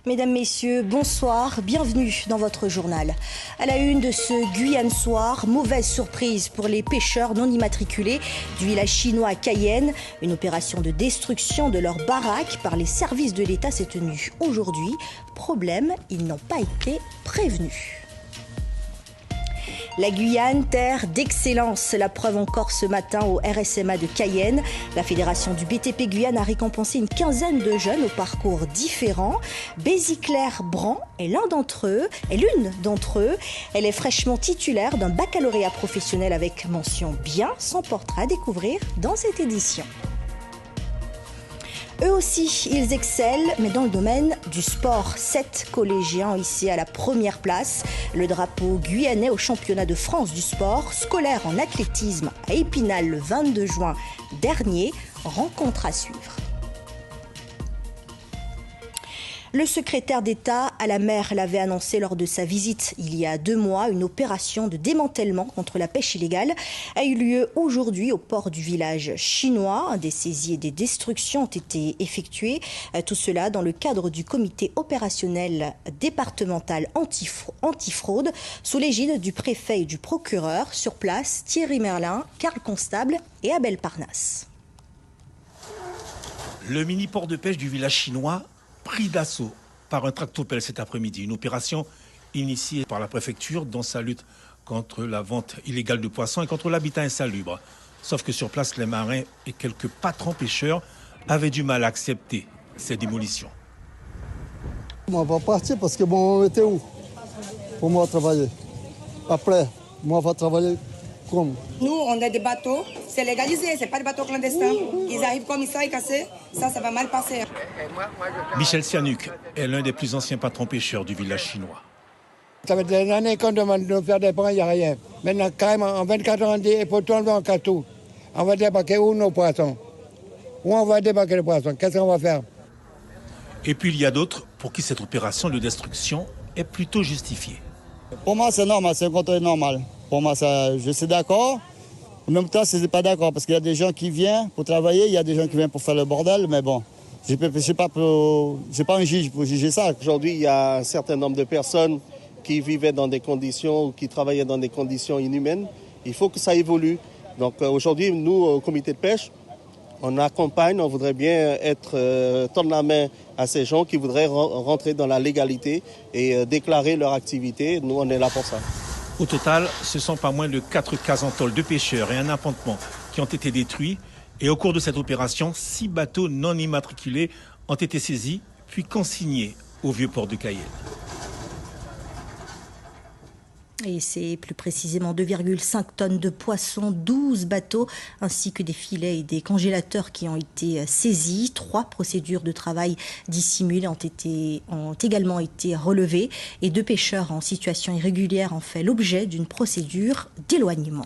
Mesdames, Messieurs, bonsoir, bienvenue dans votre journal. À la une de ce Guyane Soir, mauvaise surprise pour les pêcheurs non immatriculés du village chinois à Cayenne. Une opération de destruction de leur baraque par les services de l'État s'est tenue aujourd'hui. Problème, ils n'ont pas été prévenus. La Guyane, terre d'excellence, la preuve encore ce matin au RSMA de Cayenne. La fédération du BTP Guyane a récompensé une quinzaine de jeunes au parcours différent. Bézi-Claire Brand est l'une d'entre eux. Elle est fraîchement titulaire d'un baccalauréat professionnel avec mention bien. Son portrait à découvrir dans cette édition. Eux aussi, ils excellent, mais dans le domaine du sport. 7 collégiens ici à la première place. Le drapeau guyanais au championnat de France du sport scolaire en athlétisme à Épinal le 22 juin dernier. Rencontre à suivre. Le secrétaire d'État à la mer l'avait annoncé lors de sa visite il y a 2 mois. Une opération de démantèlement contre la pêche illégale a eu lieu aujourd'hui au port du village chinois. Des saisies et des destructions ont été effectuées. Tout cela dans le cadre du comité opérationnel départemental antifraude sous l'égide du préfet et du procureur. Sur place, Thierry Merlin, Karl Constable et Abel Parnasse. Le mini-port de pêche du village chinois pris d'assaut par un tractopelle cet après-midi. Une opération initiée par la préfecture dans sa lutte contre la vente illégale de poissons et contre l'habitat insalubre. Sauf que sur place, les marins et quelques patrons pêcheurs avaient du mal à accepter ces démolitions. On va partir parce que bon, on était où pour moi travailler. Après, moi, on va travailler comme. Nous, on a des bateaux, c'est légalisé, c'est pas des bateaux clandestins. Ils arrivent comme ça et cassés, ça va mal passer. Michel Sianuc est l'un des plus anciens patrons pêcheurs du village chinois. Ça fait des années qu'on demande de nous faire des points, il n'y a rien. Maintenant, carrément, en 24 heures, on dit il faut tout enlever en catou. On va débarquer où nos poissons? Où on va débarquer les poissons? Qu'est-ce qu'on va faire? Et puis il y a d'autres pour qui cette opération de destruction est plutôt justifiée. Pour moi, c'est normal, c'est un contrôle normal. Pour moi, ça, je suis d'accord. En même temps, je ne suis pas d'accord parce qu'il y a des gens qui viennent pour travailler, il y a des gens qui viennent pour faire le bordel, mais bon, je ne suis pas un juge pour juger ça. Aujourd'hui, il y a un certain nombre de personnes qui vivaient dans des conditions, ou qui travaillaient dans des conditions inhumaines. Il faut que ça évolue. Donc aujourd'hui, nous, au comité de pêche, on accompagne, on voudrait bien tendre la main à ces gens qui voudraient rentrer dans la légalité et déclarer leur activité. Nous, on est là pour ça. Au total, ce sont pas moins de 4 casentols de pêcheurs et un appontement qui ont été détruits. Et au cours de cette opération, 6 bateaux non immatriculés ont été saisis puis consignés au vieux port de Cayenne. Et c'est plus précisément 2,5 tonnes de poissons, 12 bateaux, ainsi que des filets et des congélateurs qui ont été saisis. 3 procédures de travail dissimulées ont également été relevées et 2 pêcheurs en situation irrégulière ont fait l'objet d'une procédure d'éloignement.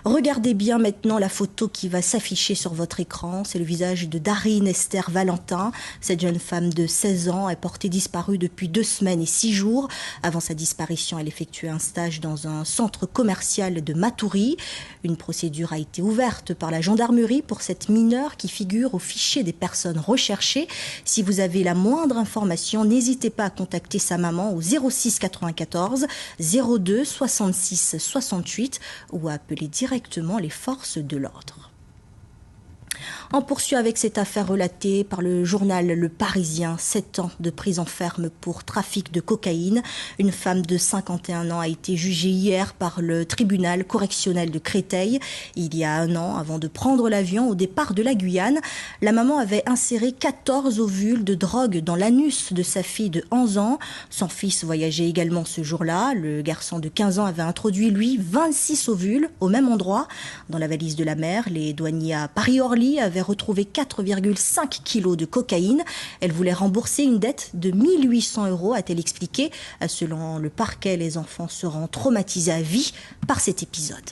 Regardez bien maintenant la photo qui va s'afficher sur votre écran. C'est le visage de Darine Esther Valentin. Cette jeune femme de 16 ans est portée disparue depuis 2 semaines et 6 jours. Avant sa disparition, elle effectuait un stage dans un centre commercial de Matoury. Une procédure a été ouverte par la gendarmerie pour cette mineure qui figure au fichier des personnes recherchées. Si vous avez la moindre information, n'hésitez pas à contacter sa maman au 06 94 02 66 68 ou à appeler directement les forces de l'ordre. On poursuit avec cette affaire relatée par le journal Le Parisien. 7 ans de prison ferme pour trafic de cocaïne. Une femme de 51 ans a été jugée hier par le tribunal correctionnel de Créteil. Il y a 1 an, avant de prendre l'avion au départ de la Guyane, la maman avait inséré 14 ovules de drogue dans l'anus de sa fille de 11 ans. Son fils voyageait également ce jour-là. Le garçon de 15 ans avait introduit, lui, 26 ovules au même endroit. Dans la valise de la mère, les douaniers à Paris-Orly avaient retrouvé 4,5 kilos de cocaïne. Elle voulait rembourser une dette de 1 800 €, a-t-elle expliqué. Selon le parquet, les enfants seront traumatisés à vie par cet épisode.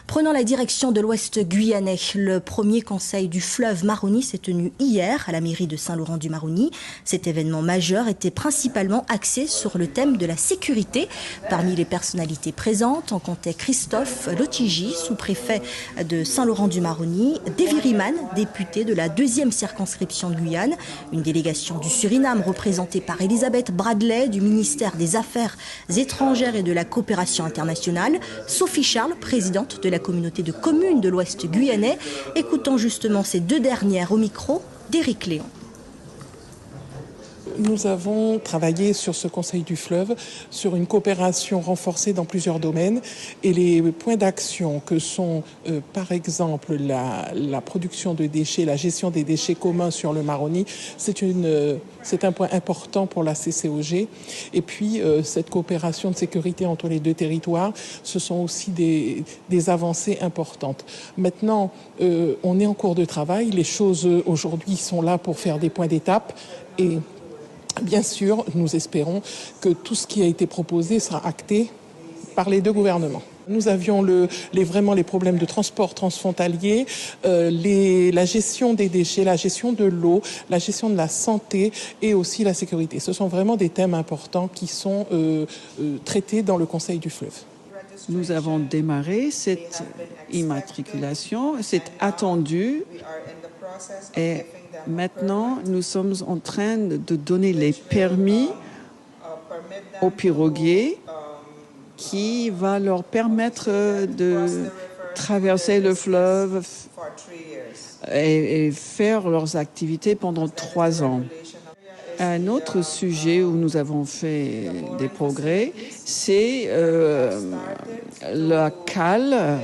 Prenant la direction de l'Ouest guyanais, le premier conseil du fleuve Maroni s'est tenu hier à la mairie de Saint-Laurent-du-Maroni. Cet événement majeur était principalement axé sur le thème de la sécurité. Parmi les personnalités présentes, on comptait Christophe Lotigi, sous-préfet de Saint-Laurent-du-Maroni, Davy Riemann, député de la 2e circonscription de Guyane, une délégation du Suriname représentée par Elisabeth Bradley du ministère des Affaires étrangères et de la coopération internationale, Sophie Charles, présidente de la communauté de communes de l'Ouest guyanais. Écoutons justement ces deux dernières au micro d'Éric Léon. Nous avons travaillé sur ce Conseil du fleuve, sur une coopération renforcée dans plusieurs domaines. Et les points d'action que sont, par exemple, la production de déchets, la gestion des déchets communs sur le Maroni, c'est un point important pour la CCOG. Et puis, cette coopération de sécurité entre les deux territoires, ce sont aussi des avancées importantes. Maintenant, on est en cours de travail. Les choses, aujourd'hui, sont là pour faire des points d'étape. Et bien sûr, nous espérons que tout ce qui a été proposé sera acté par les deux gouvernements. Nous avions vraiment les problèmes de transport transfrontalier, la gestion des déchets, la gestion de l'eau, la gestion de la santé et aussi la sécurité. Ce sont vraiment des thèmes importants qui sont traités dans le Conseil du fleuve. Nous avons démarré cette immatriculation, c'est attendu et maintenant nous sommes en train de donner les permis aux piroguiers qui va leur permettre de traverser le fleuve et faire leurs activités pendant 3 ans. Un autre sujet où nous avons fait des progrès, c'est la cale,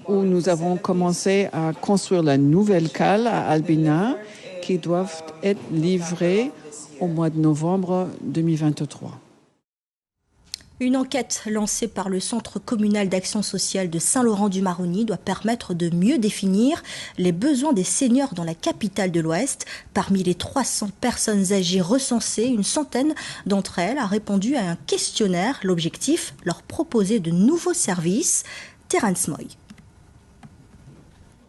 où nous avons commencé à construire la nouvelle cale à Albina, qui doivent être livrées au mois de novembre 2023. Une enquête lancée par le Centre communal d'action sociale de Saint-Laurent-du-Maroni doit permettre de mieux définir les besoins des seniors dans la capitale de l'Ouest. Parmi les 300 personnes âgées recensées, une centaine d'entre elles a répondu à un questionnaire. L'objectif, leur proposer de nouveaux services. Terence Moy.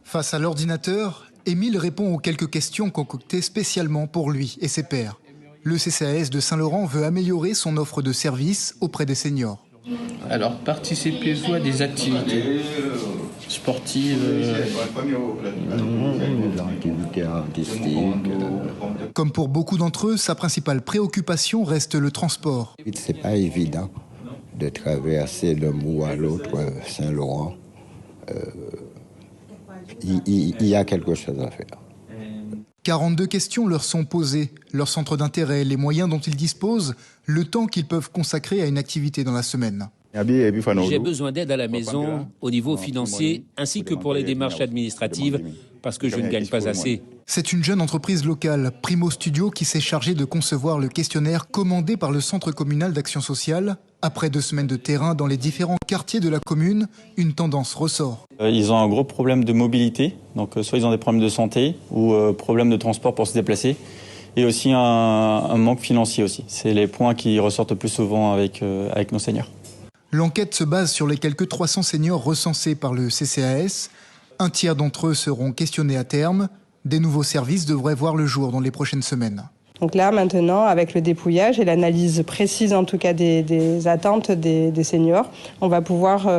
Face à l'ordinateur, Émile répond aux quelques questions concoctées spécialement pour lui et ses pairs. Le CCAS de Saint-Laurent veut améliorer son offre de services auprès des seniors. Alors, participez-vous à des activités sportives, activités artistiques. Comme pour beaucoup d'entre eux, sa principale préoccupation reste le transport. C'est pas évident de traverser d'un bout à l'autre Saint-Laurent. Il y a quelque chose à faire. 42 questions leur sont posées, leur centre d'intérêt, les moyens dont ils disposent, le temps qu'ils peuvent consacrer à une activité dans la semaine. J'ai besoin d'aide à la maison, au niveau financier, ainsi que pour les démarches administratives, parce que je ne gagne pas assez. C'est une jeune entreprise locale, Primo Studio, qui s'est chargée de concevoir le questionnaire commandé par le Centre communal d'action sociale. Après 2 semaines de terrain dans les différents quartiers de la commune, une tendance ressort. Ils ont un gros problème de mobilité, donc soit ils ont des problèmes de santé ou problèmes de transport pour se déplacer, et aussi un manque financier aussi. C'est les points qui ressortent le plus souvent avec nos seniors. L'enquête se base sur les quelques 300 seniors recensés par le CCAS. Un tiers d'entre eux seront questionnés à terme. Des nouveaux services devraient voir le jour dans les prochaines semaines. Donc là, maintenant, avec le dépouillage et l'analyse précise, en tout cas, des attentes des seniors, on va pouvoir,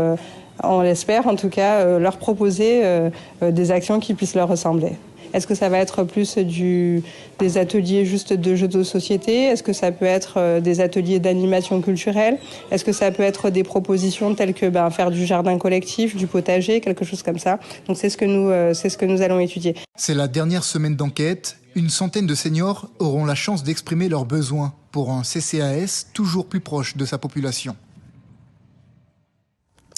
on l'espère, en tout cas, leur proposer des actions qui puissent leur ressembler. Est-ce que ça va être plus des ateliers juste de jeux de société? Est-ce que ça peut être des ateliers d'animation culturelle? Est-ce que ça peut être des propositions telles que faire du jardin collectif, du potager, quelque chose comme ça? Donc c'est ce que nous allons étudier. C'est la dernière semaine d'enquête. Une centaine de seniors auront la chance d'exprimer leurs besoins pour un CCAS toujours plus proche de sa population.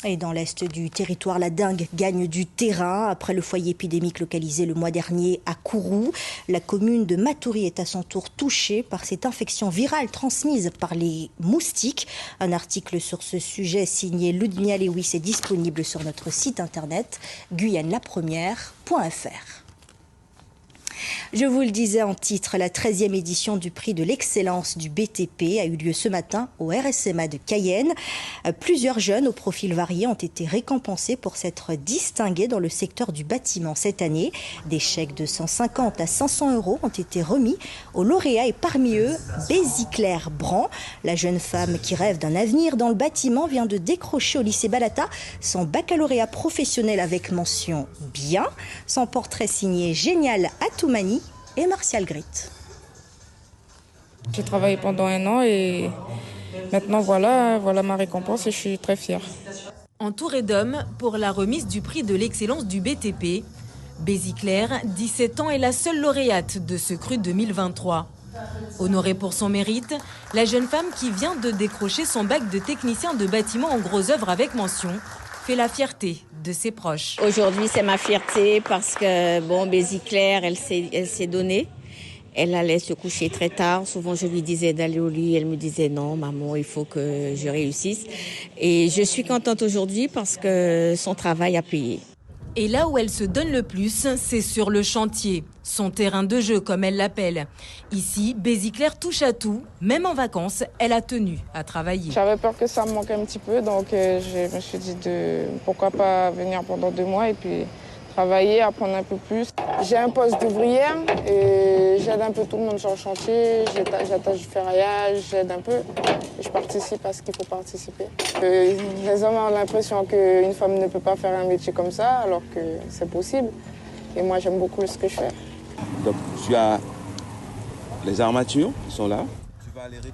Et dans l'est du territoire, la dengue gagne du terrain. Après le foyer épidémique localisé le mois dernier à Kourou, la commune de Matoury est à son tour touchée par cette infection virale transmise par les moustiques. Un article sur ce sujet signé Ludmia Lewis est disponible sur notre site internet guyanelapremière.fr. Je vous le disais en titre, la 13e édition du prix de l'excellence du BTP a eu lieu ce matin au RSMA de Cayenne. Plusieurs jeunes au profil varié ont été récompensés pour s'être distingués dans le secteur du bâtiment cette année. Des chèques de 150 à 500 euros ont été remis aux lauréats et parmi eux, Bézi-Claire Brand. La jeune femme qui rêve d'un avenir dans le bâtiment vient de décrocher au lycée Balata son baccalauréat professionnel avec mention bien. Son portrait signé Génial Atoumani et Martial Grit. J'ai travaillé pendant 1 an et maintenant voilà ma récompense et je suis très fière. Entourée d'hommes pour la remise du prix de l'excellence du BTP, Bézi-Claire, 17 ans, est la seule lauréate de ce cru 2023. Honorée pour son mérite, la jeune femme qui vient de décrocher son bac de technicien de bâtiment en gros œuvre avec mention fait la fierté de ses proches. Aujourd'hui, c'est ma fierté parce que Bézi-Claire, elle s'est donnée. Elle allait se coucher très tard. Souvent, je lui disais d'aller au lit. Elle me disait non, maman, il faut que je réussisse. Et je suis contente aujourd'hui parce que son travail a payé. Et là où elle se donne le plus, c'est sur le chantier, son terrain de jeu comme elle l'appelle. Ici, Bézi-Claire touche à tout, même en vacances, elle a tenu à travailler. J'avais peur que ça me manque un petit peu, donc je me suis dit pourquoi pas venir pendant 2 mois et puis travailler, apprendre un peu plus. J'ai un poste d'ouvrière et j'aide un peu tout le monde sur le chantier, j'attache du ferraillage, j'aide un peu. Je participe à ce qu'il faut participer. Les hommes ont l'impression qu'une femme ne peut pas faire un métier comme ça, alors que c'est possible. Et moi, j'aime beaucoup ce que je fais. Donc, tu as les armatures qui sont là.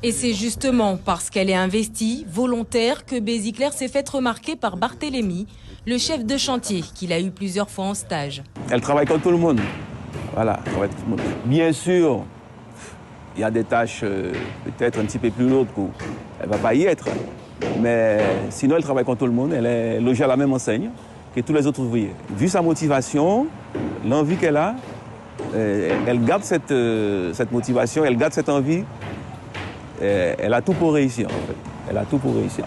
Et c'est justement parce qu'elle est investie, volontaire, que Bézi-Claire s'est faite remarquer par Barthélémy, le chef de chantier qu'il a eu plusieurs fois en stage. Elle travaille comme tout le monde. Voilà, elle travaille comme tout le monde. Bien sûr, il y a des tâches peut-être un petit peu plus lourdes qu'elle ne va pas y être. Mais sinon, elle travaille comme tout le monde. Elle est logée à la même enseigne que tous les autres ouvriers. Vu sa motivation, l'envie qu'elle a, elle garde cette motivation, elle garde cette envie. Elle a tout pour réussir, en fait. Elle a tout pour réussir.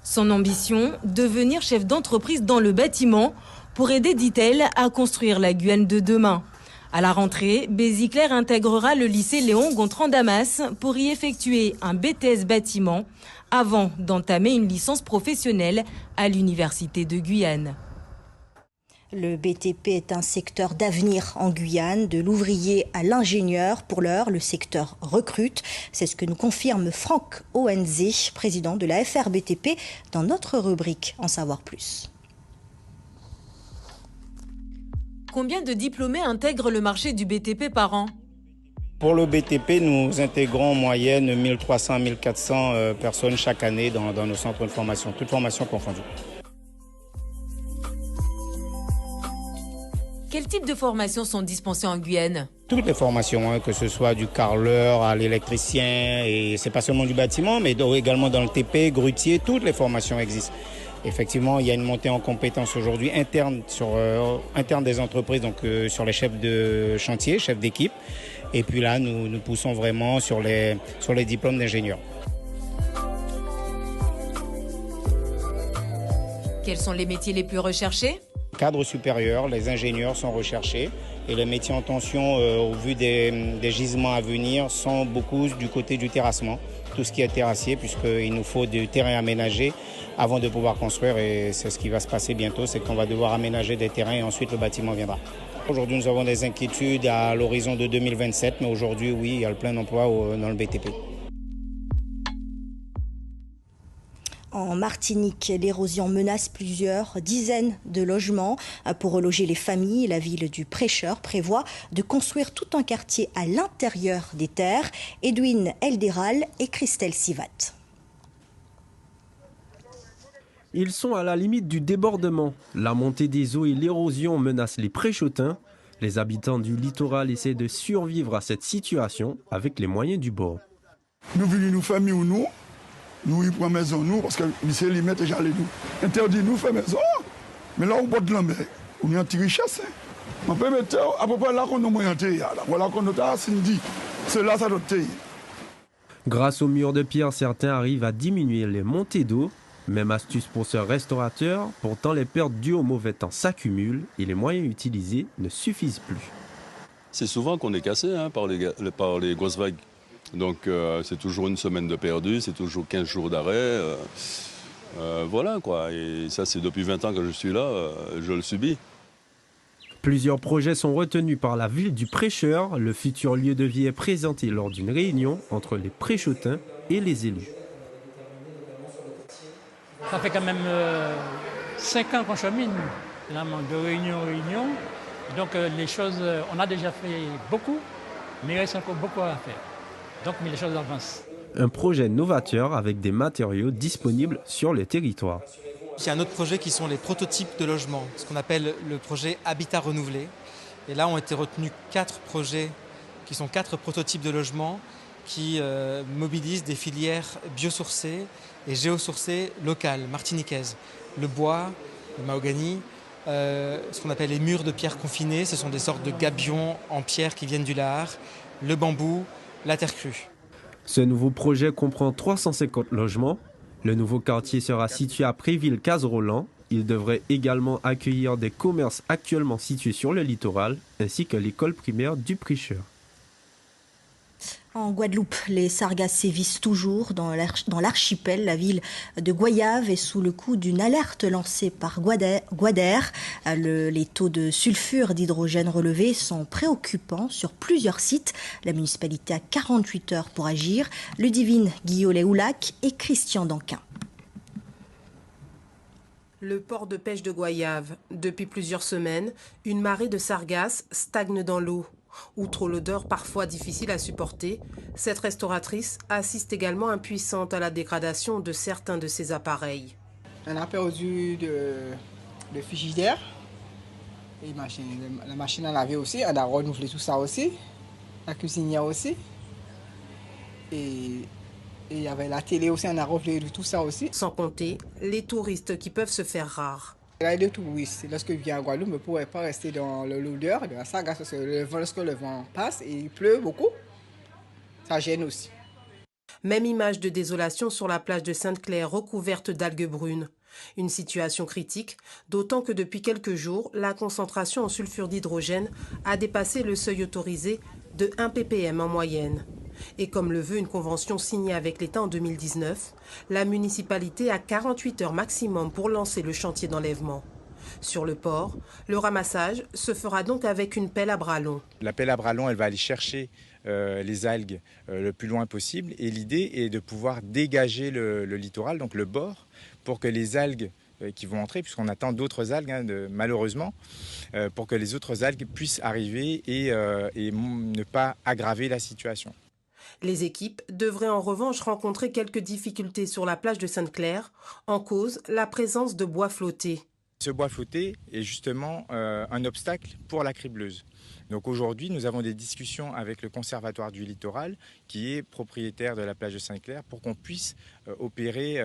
Son ambition, devenir chef d'entreprise dans le bâtiment pour aider, dit-elle, à construire la Guyane de demain. À la rentrée, Bézi-Claire intégrera le lycée Léon Gontran Damas pour y effectuer un BTS bâtiment avant d'entamer une licence professionnelle à l'université de Guyane. Le BTP est un secteur d'avenir en Guyane, de l'ouvrier à l'ingénieur. Pour l'heure, le secteur recrute. C'est ce que nous confirme Franck Oenzé, président de la FRBTP, dans notre rubrique En savoir plus. Combien de diplômés intègrent le marché du BTP par an ? Pour le BTP, nous intégrons en moyenne 1300 à 1400 personnes chaque année dans nos centres de formation, toutes formations confondues. Quel type de formations sont dispensées en Guyane ? Toutes les formations, que ce soit du carreleur à l'électricien, et c'est pas seulement du bâtiment, mais également dans le TP, grutier, toutes les formations existent. Effectivement, il y a une montée en compétences aujourd'hui interne des entreprises, donc sur les chefs de chantier, chefs d'équipe. Et puis là, nous poussons vraiment sur les diplômes d'ingénieurs. Quels sont les métiers les plus recherchés ? Cadre supérieur, les ingénieurs sont recherchés et les métiers en tension, au vu des gisements à venir, sont beaucoup du côté du terrassement. Tout ce qui est terrassier, puisqu'il nous faut du terrain aménagé avant de pouvoir construire. Et c'est ce qui va se passer bientôt, c'est qu'on va devoir aménager des terrains et ensuite le bâtiment viendra. Aujourd'hui, nous avons des inquiétudes à l'horizon de 2027, mais aujourd'hui, oui, il y a le plein emploi dans le BTP. En Martinique, l'érosion menace plusieurs dizaines de logements. Pour reloger les familles, la ville du Prêcheur prévoit de construire tout un quartier à l'intérieur des terres. Edwin Eldéral et Christelle Sivat. Ils sont à la limite du débordement. La montée des eaux et l'érosion menacent les Préchotins. Les habitants du littoral essaient de survivre à cette situation avec les moyens du bord. Nous venons nous famille ou nous y prenons maison nous parce que c'est limite déjà les nous interdit nous faire maison. Mais là au bord de la mer, on est en richesse. On peut mettre à peu près là qu'on a moyen de là. Voilà qu'on a dit. C'est là ça doit être. Grâce aux murs de pierre, certains arrivent à diminuer les montées d'eau. Même astuce pour ce restaurateur, pourtant les pertes dues au mauvais temps s'accumulent et les moyens utilisés ne suffisent plus. c'est souvent qu'on est cassé par les grosses vagues. Donc c'est toujours une semaine de perdu, c'est toujours 15 jours d'arrêt. Voilà quoi. Et ça, c'est depuis 20 ans que je suis là, je le subis. Plusieurs projets sont retenus par la ville du Prêcheur. Le futur lieu de vie est présenté lors d'une réunion entre les Préchotins et les élus. Ça fait quand même 5 ans qu'on chemine, de réunion en réunion. Donc les choses, on a déjà fait beaucoup, mais il reste encore beaucoup à faire. Donc mais les choses avancent. Un projet novateur avec des matériaux disponibles sur le territoire. Il y a un autre projet qui sont les prototypes de logements, ce qu'on appelle le projet Habitat Renouvelé. Et là ont été retenus 4 projets qui sont 4 prototypes de logements qui mobilisent des filières biosourcées et géosourcées locales, martiniquaises. Le bois, le mahogany, ce qu'on appelle les murs de pierre confinés, ce sont des sortes de gabions en pierre qui viennent du Lahar, le bambou, la terre crue. Ce nouveau projet comprend 350 logements. Le nouveau quartier sera situé à Préville-Caze-Roland. Il devrait également accueillir des commerces actuellement situés sur le littoral, ainsi que l'école primaire du Prêcheur. En Guadeloupe, les sargasses sévissent toujours dans l'archipel. La ville de Goyave est sous le coup d'une alerte lancée par Guader. Les taux de sulfure d'hydrogène relevés sont préoccupants sur plusieurs sites. La municipalité a 48 heures pour agir. Ludivine Guillaulet-Oulac et Christian Danquin. Le port de pêche de Goyave. Depuis plusieurs semaines, une marée de sargasses stagne dans l'eau. Outre l'odeur parfois difficile à supporter, cette restauratrice assiste également impuissante à la dégradation de certains de ses appareils. On a perdu le frigidaire, et la machine à laver aussi, on a renouvelé tout ça aussi, la cuisinière aussi, et il y avait la télé aussi, on a renouvelé tout ça aussi. Sans compter les touristes qui peuvent se faire rares. Les touristes, lorsque je viens à Guadeloupe, ne pourraient pas rester dans l'odeur de la sargasse parce que lorsque le vent passe et il pleut beaucoup, ça gêne aussi. Même image de désolation sur la plage de Sainte-Claire recouverte d'algues brunes. Une situation critique, d'autant que depuis quelques jours, la concentration en sulfure d'hydrogène a dépassé le seuil autorisé de 1 ppm en moyenne. Et comme le veut une convention signée avec l'État en 2019, la municipalité a 48 heures maximum pour lancer le chantier d'enlèvement. Sur le port, le ramassage se fera donc avec une pelle à bras longs. La pelle à bras longs, elle va aller chercher les algues le plus loin possible. Et l'idée est de pouvoir dégager le littoral, donc le bord, pour que les algues qui vont entrer, puisqu'on attend d'autres algues, malheureusement, pour que les autres algues puissent arriver et ne pas aggraver la situation. Les équipes devraient en revanche rencontrer quelques difficultés sur la plage de Sainte-Claire, en cause la présence de bois flotté. Ce bois flotté est justement un obstacle pour la cribleuse. Donc aujourd'hui, nous avons des discussions avec le Conservatoire du littoral, qui est propriétaire de la plage de Sainte-Claire, pour qu'on puisse opérer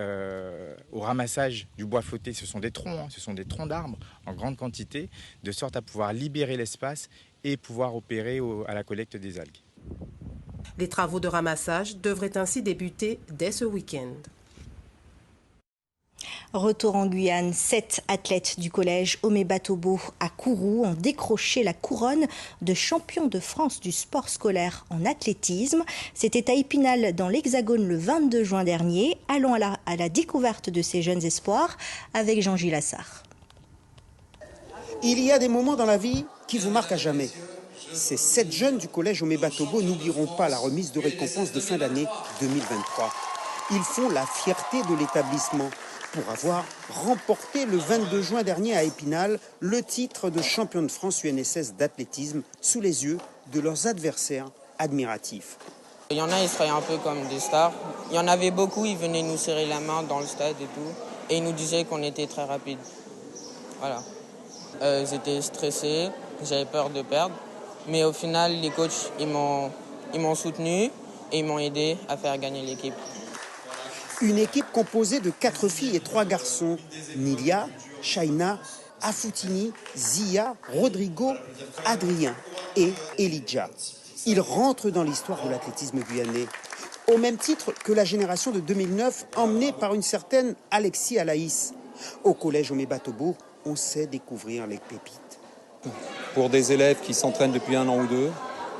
au ramassage du bois flotté. Ce sont des troncs, ce sont des troncs d'arbres en grande quantité, de sorte à pouvoir libérer l'espace et pouvoir opérer à la collecte des algues. Les travaux de ramassage devraient ainsi débuter dès ce week-end. Retour en Guyane, 7 athlètes du collège Omé-Batobo à Kourou ont décroché la couronne de champion de France du sport scolaire en athlétisme. C'était à Épinal dans l'Hexagone le 22 juin dernier. Allons à la découverte de ces jeunes espoirs avec Jean-Gilles Assard. Il y a des moments dans la vie qui vous marquent à jamais. Ces 7 jeunes du collège Omé-Batobo n'oublieront pas la remise de récompense de fin d'année 2023. Ils font la fierté de l'établissement pour avoir remporté le 22 juin dernier à Épinal le titre de champion de France UNSS d'athlétisme sous les yeux de leurs adversaires admiratifs. Il y en a, ils seraient un peu comme des stars. Il y en avait beaucoup, ils venaient nous serrer la main dans le stade et tout. Et ils nous disaient qu'on était très rapide. Voilà. J'étais stressé, j'avais peur de perdre. Mais au final, les coachs, ils m'ont soutenu et ils m'ont aidé à faire gagner l'équipe. Une équipe composée de 4 filles et 3 garçons. Nilia, Shaina, Afoutini, Zia, Rodrigo, Adrien et Elijah. Ils rentrent dans l'histoire de l'athlétisme guyanais. Au même titre que la génération de 2009 emmenée par une certaine Alexis Alaïs. Au collège Omé-Batobo, on sait découvrir les pépites. Pour des élèves qui s'entraînent depuis 1 an ou 2,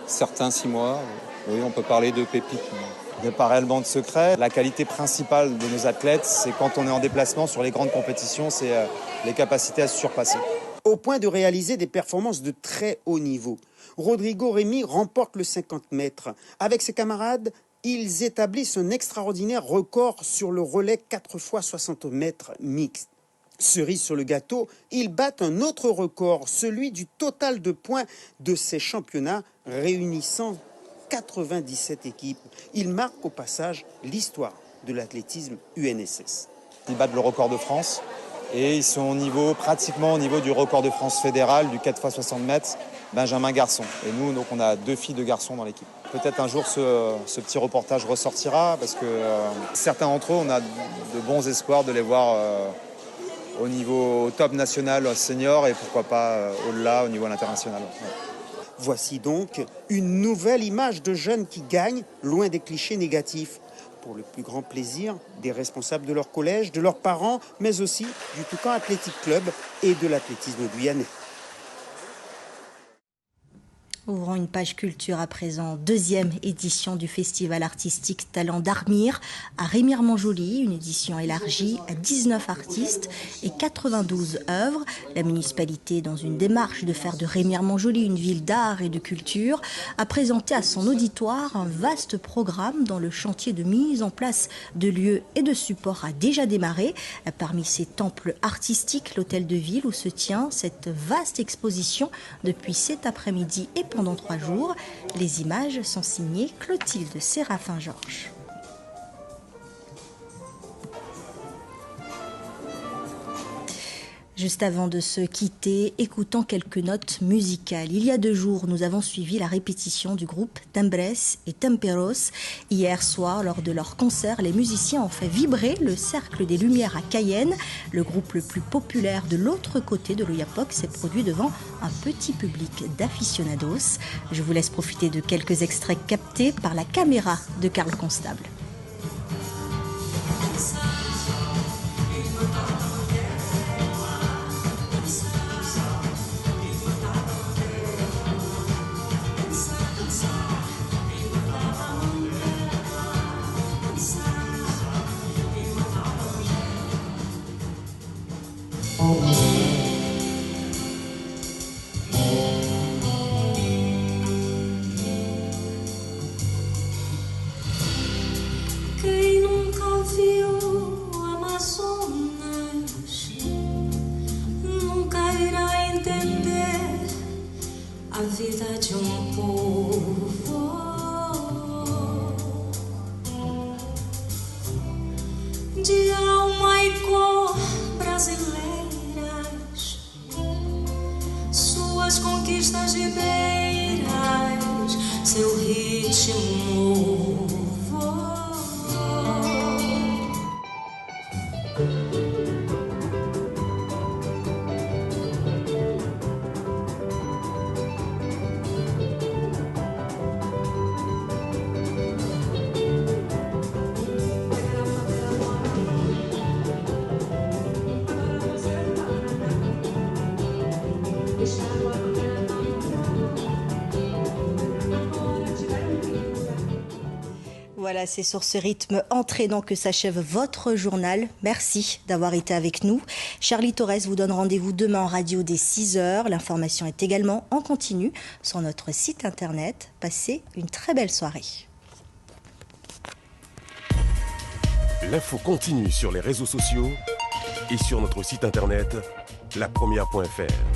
certains 6 mois, oui, on peut parler de pépites. Il n'y a pas réellement de secret. La qualité principale de nos athlètes, c'est quand on est en déplacement sur les grandes compétitions, c'est les capacités à se surpasser. Au point de réaliser des performances de très haut niveau. Rodrigo Remy remporte le 50 mètres. Avec ses camarades, ils établissent un extraordinaire record sur le relais 4x60 mètres mixte. Cerise sur le gâteau, ils battent un autre record, celui du total de points de ces championnats réunissant 97 équipes. Ils marquent au passage l'histoire de l'athlétisme UNSS. Ils battent le record de France et ils sont pratiquement au niveau du record de France fédéral du 4x60 mètres, Benjamin garçon. Et nous, donc, on a 2 filles, 2 garçons dans l'équipe. Peut-être un jour ce petit reportage ressortira parce que certains d'entre eux, on a de bons espoirs de les voir au niveau top national senior et pourquoi pas au-delà, au niveau international. Ouais. Voici donc une nouvelle image de jeunes qui gagnent, loin des clichés négatifs. Pour le plus grand plaisir des responsables de leur collège, de leurs parents, mais aussi du Toucan Athletic Club et de l'athlétisme guyanais. Ouvrons une page culture à présent. 2e édition du festival artistique Talent d'Armire à Remiremont-Joly. Une édition élargie à 19 artistes et 92 œuvres. La municipalité, dans une démarche de faire de Remiremont-Joly une ville d'art et de culture, a présenté à son auditoire un vaste programme dont le chantier de mise en place de lieux et de supports a déjà démarré. Parmi ces temples artistiques, l'hôtel de ville où se tient cette vaste exposition depuis cet après-midi et pendant 3 jours. Les images sont signées Clotilde Séraphin-Georges. Juste avant de se quitter, écoutons quelques notes musicales. Il y a 2 jours, nous avons suivi la répétition du groupe Tembres et Temperos. Hier soir, lors de leur concert, les musiciens ont fait vibrer le Cercle des Lumières à Cayenne. Le groupe le plus populaire de l'autre côté de l'Oyapock s'est produit devant un petit public d'aficionados. Je vous laisse profiter de quelques extraits captés par la caméra de Carl Constable. Quem nunca viu o Amazonas nunca irá entender a vida de povo. De alma e cor brasileiras, suas conquistas ribeiras, seu ritmo novo. Voilà, c'est sur ce rythme entraînant que s'achève votre journal. Merci d'avoir été avec nous. Charlie Torres vous donne rendez-vous demain en radio dès 6h. L'information est également en continu sur notre site internet. Passez une très belle soirée. L'info continue sur les réseaux sociaux et sur notre site internet lapremière.fr.